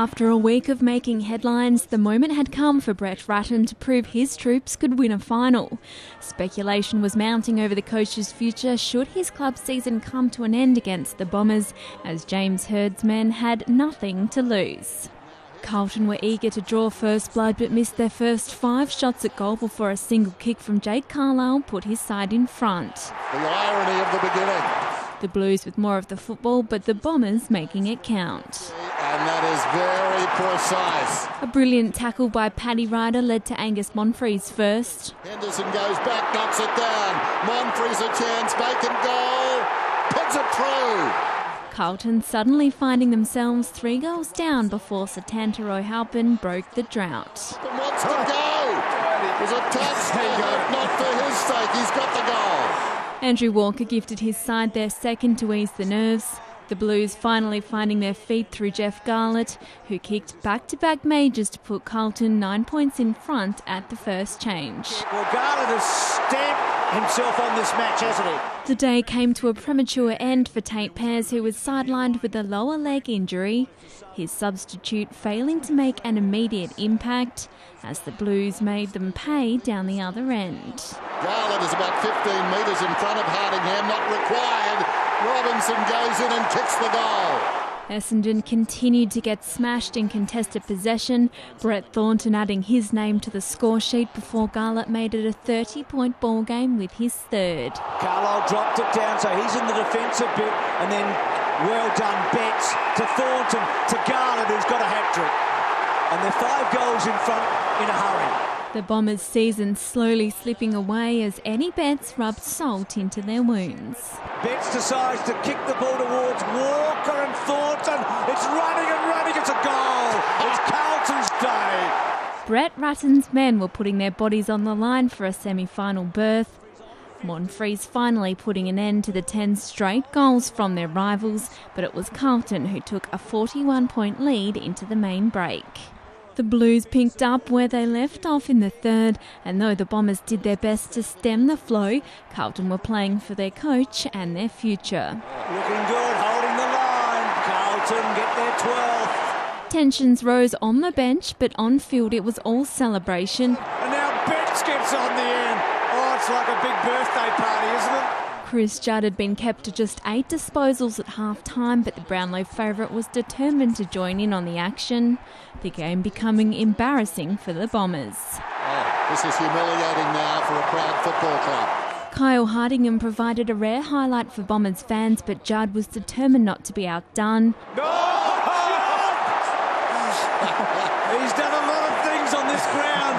After a week of making headlines, the moment had come for Brett Ratten to prove his troops could win a final. Speculation was mounting over the coach's future should his club season come to an end against the Bombers, as James Hird's men had nothing to lose. Carlton were eager to draw first blood but missed their first 5 shots at goal before a single kick from Jake Carlisle put his side in front. The irony of the beginning. The Blues with more of the football, but the Bombers making it count. And that is very precise. A brilliant tackle by Paddy Ryder led to Angus Monfries first. Henderson goes back, knocks it down. Monfries a chance, vacant goal, puts it through. Carlton suddenly finding themselves 3 goals down before Satanta Royhalpin broke the drought. He wants to go. It was a touch, not for his sake, he's got the goal. Andrew Walker gifted his side their second to ease the nerves. The Blues finally finding their feet through Jeff Garlett, who kicked back-to-back majors to put Carlton 9 points in front at the first change. Well, Garlett has stamped himself on this match, hasn't he? The day came to a premature end for Tate Pears, who was sidelined with a lower leg injury, his substitute failing to make an immediate impact as the Blues made them pay down the other end. Garlett is about 15 metres in front of Hardingham, not required. Robinson goes in and kicks the goal. Essendon continued to get smashed in contested possession, Brett Thornton adding his name to the score sheet before Garlett made it a 30-point ball game with his third. Carlisle dropped it down, so he's in the defensive bit, and then well done Betts to Thornton to Garlett, who's got a hat-trick. And they're 5 goals in front in a hurry. The Bombers' season slowly slipping away as Eddie Betts rubbed salt into their wounds. Betts decides to kick the ball towards Walker and Thornton. It's running and running. It's a goal. It's Carlton's day. Brett Ratten's men were putting their bodies on the line for a semi-final berth. Monfries finally putting an end to the 10 straight goals from their rivals, but it was Carlton who took a 41-point lead into the main break. The Blues picked up where they left off in the third, and though the Bombers did their best to stem the flow, Carlton were playing for their coach and their future. Looking good, holding the line. Carlton get their 12th. Tensions rose on the bench, but on field it was all celebration. And now Betts gets on the end. Oh, it's like a big birthday party, isn't it? Chris Judd had been kept to just 8 disposals at half-time, but the Brownlow favourite was determined to join in on the action, the game becoming embarrassing for the Bombers. Oh, this is humiliating now for a proud football club. Kyle Hardingham provided a rare highlight for Bombers fans, but Judd was determined not to be outdone. No! He's done a lot of things on this ground.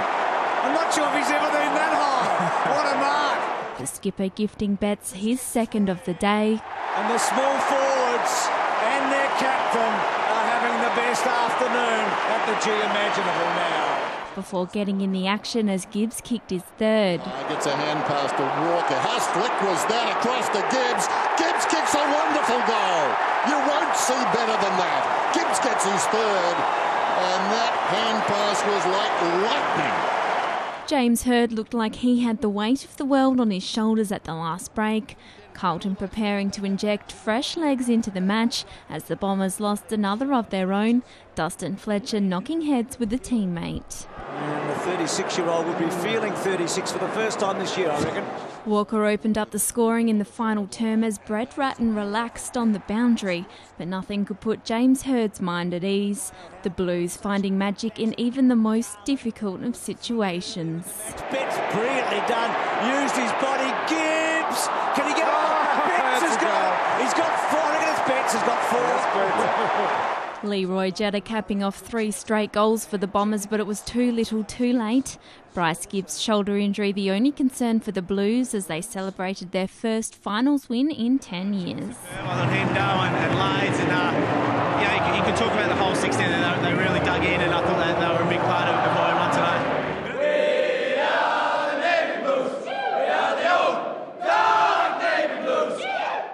I'm not sure if he's ever been that high. What a mark! The skipper gifting Betts his second of the day. And the small forwards and their captain are having the best afternoon at the G imaginable now. Before getting in the action as Gibbs kicked his third. Gets a hand pass to Walker. How slick was that across to Gibbs? Gibbs kicks a wonderful goal. You won't see better than that. Gibbs gets his third, and that hand pass was like lightning. James Hird looked like he had the weight of the world on his shoulders at the last break. Carlton preparing to inject fresh legs into the match as the Bombers lost another of their own, Dustin Fletcher knocking heads with a teammate. And the 36-year-old would be feeling 36 for the first time this year, I reckon. Walker opened up the scoring in the final term as Brett Ratten relaxed on the boundary, but nothing could put James Hird's mind at ease. The Blues finding magic in even the most difficult of situations. Betts brilliantly done, used his body. Gibbs, can he get it? Betts has got, he's got 4. I reckon it's Betts has got 4. Leroy Jetta capping off 3 straight goals for the Bombers, but it was too little too late. Bryce Gibbs' shoulder injury the only concern for the Blues as they celebrated their first finals win in 10 years. On Hendo and Lades, and you can talk about the whole 16, and they really dug in, and I thought that they were a big part of what I won today. We are the Navy Blues. We are the old dark Navy Blues.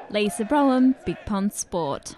Lisa Broham, Big Pond Sport.